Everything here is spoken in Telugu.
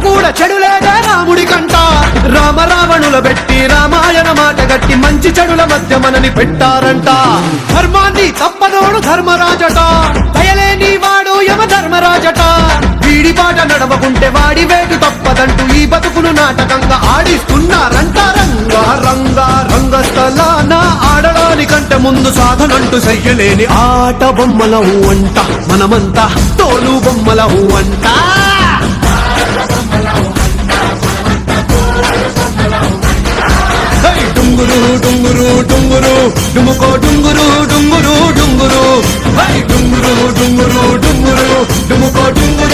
కూడా చెడులేదే రాముడి కంట. రామ రావణుల పెట్టి రామాయణ మాట గట్టి మంచి చెడుల మధ్య మనని పెట్టారంట. ధర్మాన్ని తప్పనోడు ధర్మరాజట, దయలేని వాడు యమ ధర్మరాజట. వీడి బాట నడవకుంటే వాడి వేటు తప్పదంటూ ఈ బతుకును నాటకంగా ఆడిస్తున్నారంట. రంగా రంగా రంగస్థలాన ఆడడానికంటే ముందు సాధనంటూ చెయ్యలేని ఆట బొమ్మలవు అంట. మనమంతా తోలు బొమ్మలవు అంట. డుంగురు డుంగురు డుంగురు డుముకో డుంగురు డుంగురు డుంగురు. డుంగురు డుంగురు డుంగురు డుముకో డుంగురు.